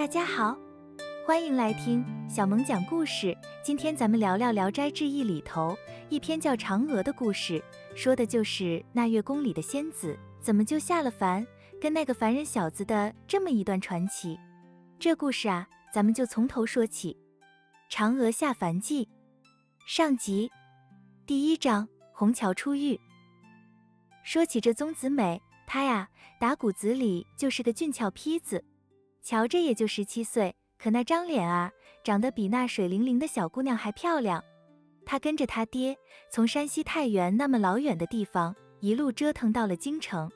大家好，欢迎来听小萌讲故事。今天咱们聊聊《聊斋志异》里头一篇叫嫦娥的故事，说的就是那月宫里的仙子怎么就下了凡，跟那个凡人小子的这么一段传奇。这故事啊，咱们就从头说起。嫦娥下凡记上集第1章虹桥出狱。说起这宗子美，她呀打骨子里就是个俊俏坯子，瞧着也就17岁，可那张脸啊长得比那水灵灵的小姑娘还漂亮。她跟着她爹从山西太原那么老远的地方一路折腾到了京城，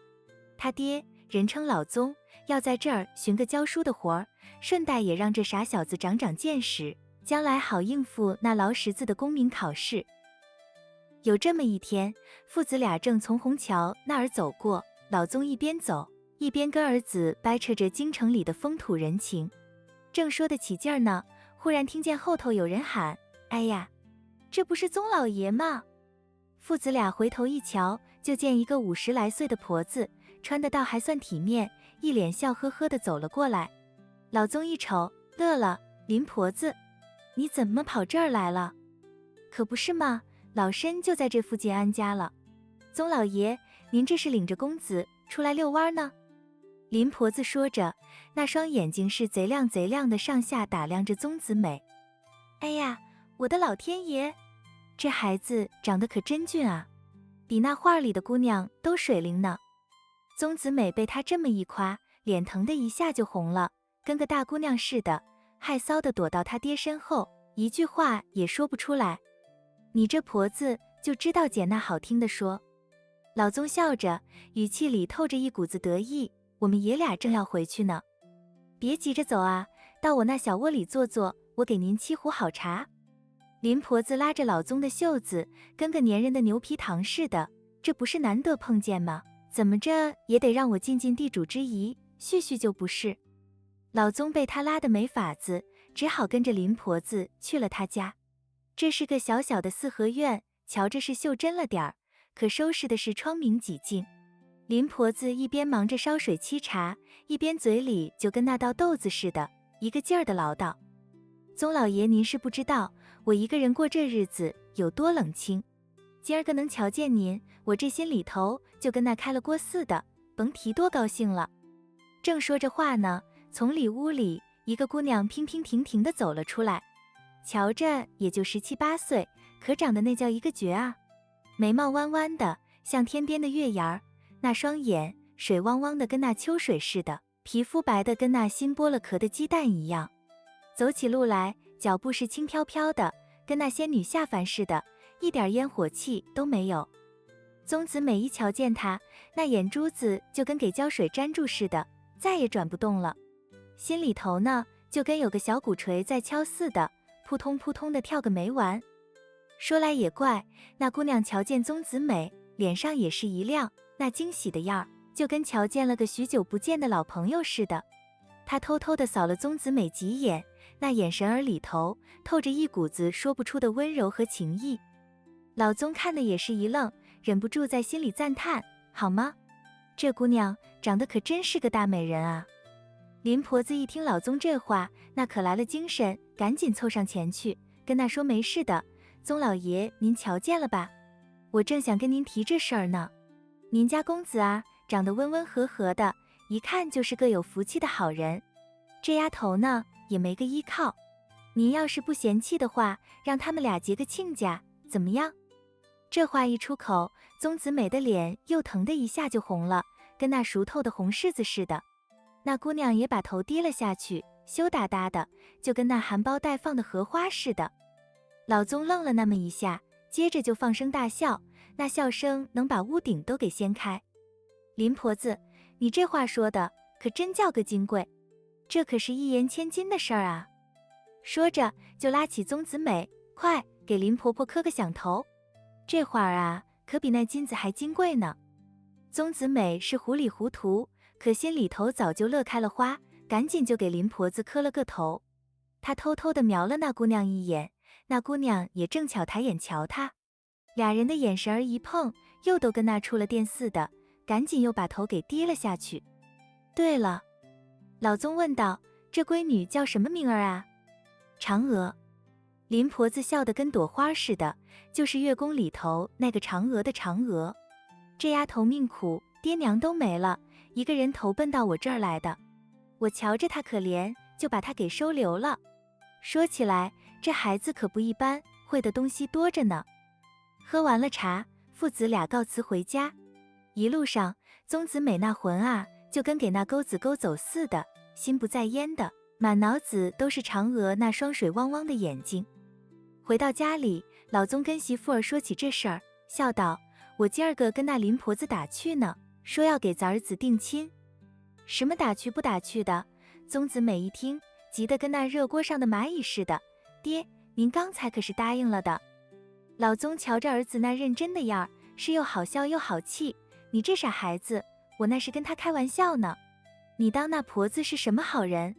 他爹人称老宗，要在这儿寻个教书的活儿，顺带也让这傻小子长长见识，将来好应付那劳什子的功名考试。有这么一天，父子俩正从虹桥那儿走过，老宗一边走一边跟儿子掰扯着京城里的风土人情，正说得起劲儿呢，忽然听见后头有人喊：哎呀，这不是宗老爷吗？父子俩回头一瞧，就见一个50来岁的婆子，穿得倒还算体面，一脸笑呵呵地走了过来。老宗一瞅乐了：林婆子，你怎么跑这儿来了？可不是嘛，老身就在这附近安家了。宗老爷，您这是领着公子出来遛弯呢？林婆子说着，那双眼睛是贼亮贼亮的上下打量着宗子美。哎呀，我的老天爷，这孩子长得可真俊啊，比那画里的姑娘都水灵呢。宗子美被他这么一夸，脸腾的一下就红了，跟个大姑娘似的，害臊的躲到他爹身后，一句话也说不出来。你这婆子就知道捡那好听的说。老宗笑着，语气里透着一股子得意，我们爷俩正要回去呢。别急着走啊，到我那小窝里坐坐，我给您沏壶好茶。林婆子拉着老宗的袖子，跟个粘人的牛皮糖似的，这不是难得碰见吗？怎么着也得让我尽尽地主之谊，叙叙就不是。老宗被他拉得没法子，只好跟着林婆子去了他家。这是个小小的4合院，瞧着是袖珍了点儿，可收拾的是窗明几净。林婆子一边忙着烧水沏茶，一边嘴里就跟那倒豆子似的，一个劲儿的唠叨：宗老爷您是不知道，我一个人过这日子有多冷清。今儿个能瞧见您，我这心里头就跟那开了锅似的，甭提多高兴了。正说着话呢，从里屋里一个姑娘娉娉婷婷的走了出来，瞧着也就17、18岁，可长得那叫一个绝啊！眉毛弯弯的，像天边的月牙儿，那双眼水汪汪的，跟那秋水似的，皮肤白的跟那新剥了壳的鸡蛋一样。走起路来，脚步是轻飘飘的，跟那仙女下凡似的，一点烟火气都没有。宗子美一瞧见她，那眼珠子就跟给胶水粘住似的，再也转不动了。心里头呢，就跟有个小鼓槌在敲似的，扑通扑通的跳个没完。说来也怪，那姑娘瞧见宗子美，脸上也是一亮，那惊喜的样儿，就跟瞧见了个许久不见的老朋友似的。她偷偷地扫了宗子美几眼，那眼神儿里头透着一股子说不出的温柔和情意。老宗看的也是一愣，忍不住在心里赞叹：好吗？这姑娘长得可真是个大美人啊！林婆子一听老宗这话，那可来了精神，赶紧凑上前去，跟那说没事的，宗老爷您瞧见了吧？我正想跟您提这事儿呢。您家公子啊，长得温温和和的，一看就是个有福气的好人。这丫头呢，也没个依靠。您要是不嫌弃的话，让他们俩结个亲家，怎么样？这话一出口，宗子美的脸又疼的一下就红了，跟那熟透的红柿子似的。那姑娘也把头低了下去，羞答答的，就跟那含苞待放的荷花似的。老宗愣了那么一下，接着就放声大笑，那笑声能把屋顶都给掀开。林婆子，你这话说的可真叫个金贵，这可是一言千金的事儿啊！说着就拉起宗子美，快给林婆婆磕个响头。这话儿啊，可比那金子还金贵呢。宗子美是糊里糊涂，可心里头早就乐开了花，赶紧就给林婆子磕了个头。她偷偷地瞄了那姑娘一眼，那姑娘也正巧抬眼瞧她，俩人的眼神儿一碰，又都跟那触了电似的，赶紧又把头给低了下去。对了，老宗问道：这闺女叫什么名儿啊？嫦娥。林婆子笑得跟朵花似的，就是月宫里头那个嫦娥的嫦娥。这丫头命苦，爹娘都没了，一个人投奔到我这儿来的。我瞧着她可怜，就把她给收留了。说起来，这孩子可不一般，会的东西多着呢。喝完了茶，父子俩告辞回家。一路上，宗子美那魂啊，就跟给那钩子勾走似的，心不在焉的，满脑子都是嫦娥那双水汪汪的眼睛。回到家里，老宗跟媳妇儿说起这事儿，笑道：“我今儿个跟那林婆子打趣呢，说要给咱儿子定亲。什么打趣不打趣的？”宗子美一听，急得跟那热锅上的蚂蚁似的：“爹，您刚才可是答应了的。”老宗瞧着儿子那认真的样儿，是又好笑又好气：“你这傻孩子，我那是跟他开玩笑呢。你当那婆子是什么好人？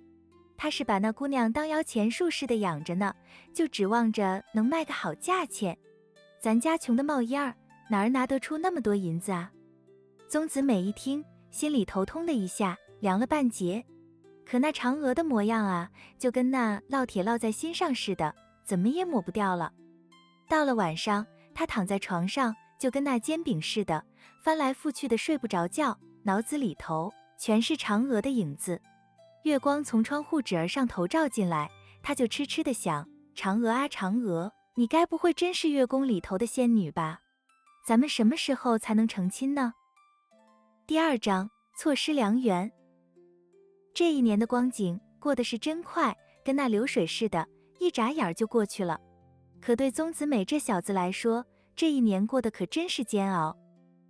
他是把那姑娘当摇钱树似的养着呢，就指望着能卖个好价钱。咱家穷的冒烟儿，哪儿拿得出那么多银子啊？”宗子美一听，心里头通的一下，凉了半截。可那嫦娥的模样啊，就跟那烙铁烙在心上似的，怎么也抹不掉了。到了晚上，他躺在床上，就跟那煎饼似的，翻来覆去的睡不着觉，脑子里头全是嫦娥的影子。月光从窗户纸儿上头照进来，他就痴痴的想：嫦娥啊嫦娥，你该不会真是月宫里头的仙女吧？咱们什么时候才能成亲呢？第2章，错失良缘。这一年的光景过得是真快，跟那流水似的，一眨眼就过去了。可对宗子美这小子来说，这一年过得可真是煎熬。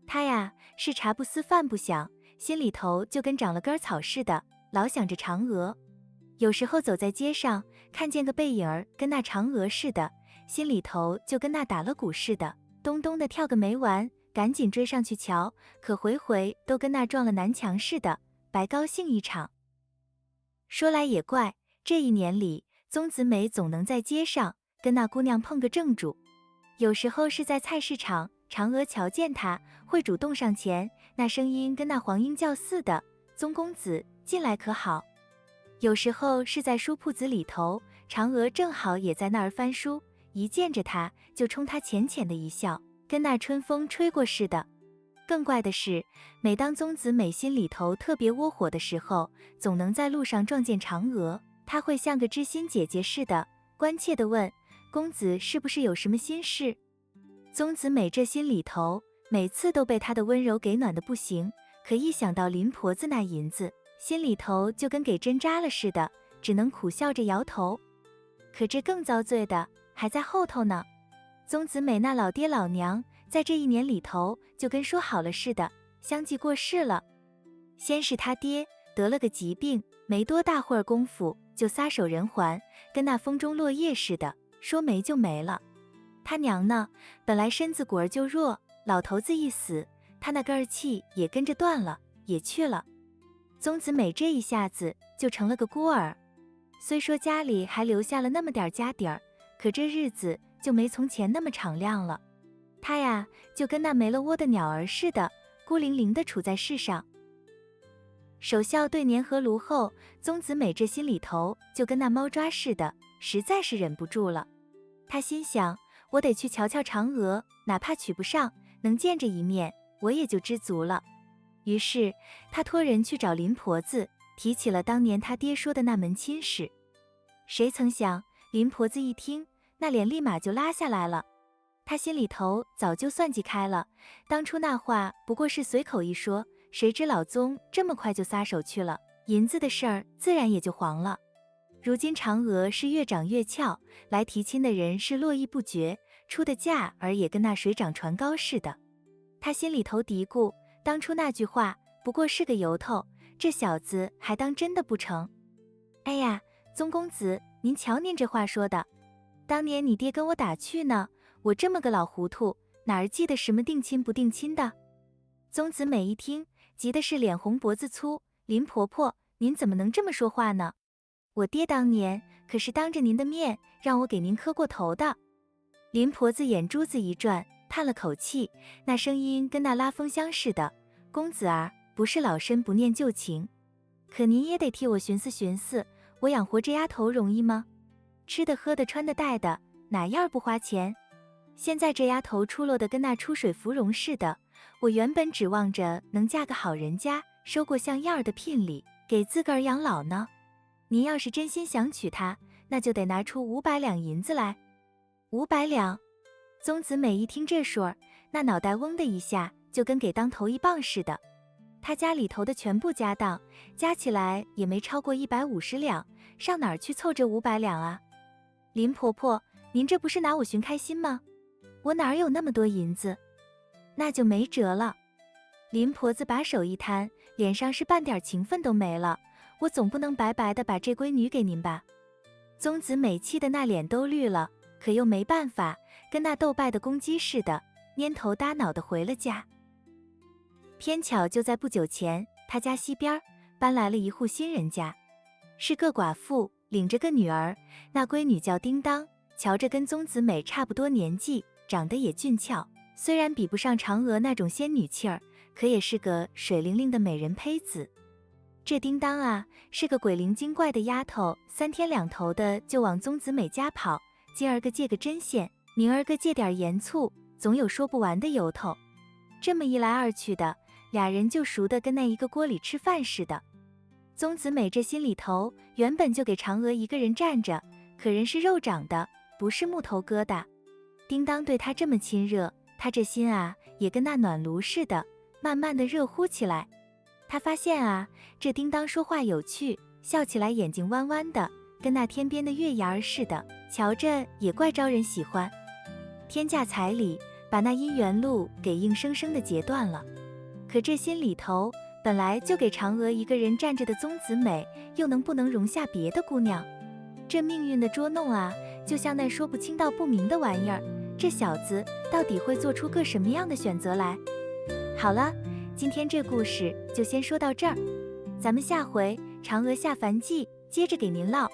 他呀，是茶不思饭不想，心里头就跟长了根草似的，老想着嫦娥。有时候走在街上，看见个背影儿跟那嫦娥似的，心里头就跟那打了鼓似的，咚咚的跳个没完，赶紧追上去瞧，可回回都跟那撞了南墙似的，白高兴一场。说来也怪，这一年里，宗子美总能在街上跟那姑娘碰个正主。有时候是在菜市场，嫦娥瞧见他，会主动上前，那声音跟那黄莺叫似的：“宗公子，进来可好？”有时候是在书铺子里头，嫦娥正好也在那儿翻书，一见着他就冲他浅浅的一笑，跟那春风吹过似的。更怪的是，每当宗子美心里头特别窝火的时候，总能在路上撞见嫦娥，她会像个知心姐姐似的，关切地问：“公子是不是有什么心事？”宗子美这心里头每次都被她的温柔给暖得不行，可一想到林婆子那银子，心里头就跟给针扎了似的，只能苦笑着摇头。可这更遭罪的还在后头呢。宗子美那老爹老娘在这一年里头就跟说好了似的，相继过世了。先是他爹得了个疾病，没多大会儿功夫就撒手人寰，跟那风中落叶似的，说没就没了。他娘呢，本来身子骨儿就弱，老头子一死，他那根儿气也跟着断了，也去了。宗子美这一下子就成了个孤儿。虽说家里还留下了那么点家底儿，可这日子就没从前那么敞亮了。他呀，就跟那没了窝的鸟儿似的，孤零零地处在世上。守孝对年和炉后，宗子美这心里头就跟那猫抓似的，实在是忍不住了。他心想，我得去瞧瞧嫦娥，哪怕娶不上，能见着一面，我也就知足了。于是他托人去找林婆子，提起了当年他爹说的那门亲事。谁曾想，林婆子一听，那脸立马就拉下来了。他心里头早就算计开了，当初那话不过是随口一说，谁知老宗这么快就撒手去了，银子的事儿自然也就黄了。如今嫦娥是越长越俏，来提亲的人是络绎不绝，出的价儿也跟那水涨船高似的。他心里头嘀咕，当初那句话不过是个由头，这小子还当真的不成？哎呀，宗公子，您瞧您这话说的，当年你爹跟我打趣呢，我这么个老糊涂，哪儿记得什么定亲不定亲的？宗子美一听，急的是脸红脖子粗：“林婆婆，您怎么能这么说话呢？我爹当年可是当着您的面让我给您磕过头的。”林婆子眼珠子一转，叹了口气，那声音跟那拉风箱似的：“公子儿，不是老身不念旧情，可您也得替我寻思寻思，我养活这丫头容易吗？吃的喝的穿的戴的，哪样不花钱？现在这丫头出落得跟那出水芙蓉似的，我原本指望着能嫁个好人家，收过像样的聘礼，给自个儿养老呢。您要是真心想娶她，那就得拿出500两银子来。500两？宗子美一听这数儿，那脑袋嗡的一下，就跟给当头一棒似的。他家里头的全部家当加起来也没超过150两，上哪儿去凑这500两啊？林婆婆，您这不是拿我寻开心吗？我哪儿有那么多银子？那就没辙了。林婆子把手一摊，脸上是半点情分都没了。我总不能白白的把这闺女给您吧？宗子美气的那脸都绿了，可又没办法，跟那斗败的公鸡似的，蔫头耷脑的回了家。偏巧就在不久前，他家西边搬来了一户新人家，是个寡妇，领着个女儿，那闺女叫叮当，瞧着跟宗子美差不多年纪，长得也俊俏，虽然比不上嫦娥那种仙女气儿，可也是个水灵灵的美人胚子。这叮当啊，是个鬼灵精怪的丫头，3天2头的就往宗子美家跑，今儿个借个针线，明儿个借点盐醋，总有说不完的由头。这么一来二去的，俩人就熟得跟那一个锅里吃饭似的。宗子美这心里头原本就给嫦娥一个人站着，可人是肉长的，不是木头疙瘩。叮当对她这么亲热，她这心啊也跟那暖炉似的，慢慢的热乎起来。她发现啊，这叮当说话有趣，笑起来眼睛弯弯的，跟那天边的月牙儿似的，瞧着也怪招人喜欢。天价彩礼把那姻缘路给硬生生的截断了。可这心里头本来就给嫦娥一个人站着的宗子美，又能不能容下别的姑娘？这命运的捉弄啊，就像那说不清道不明的玩意儿，这小子到底会做出个什么样的选择来？好了，今天这故事就先说到这儿，咱们下回嫦娥下凡记接着给您唠。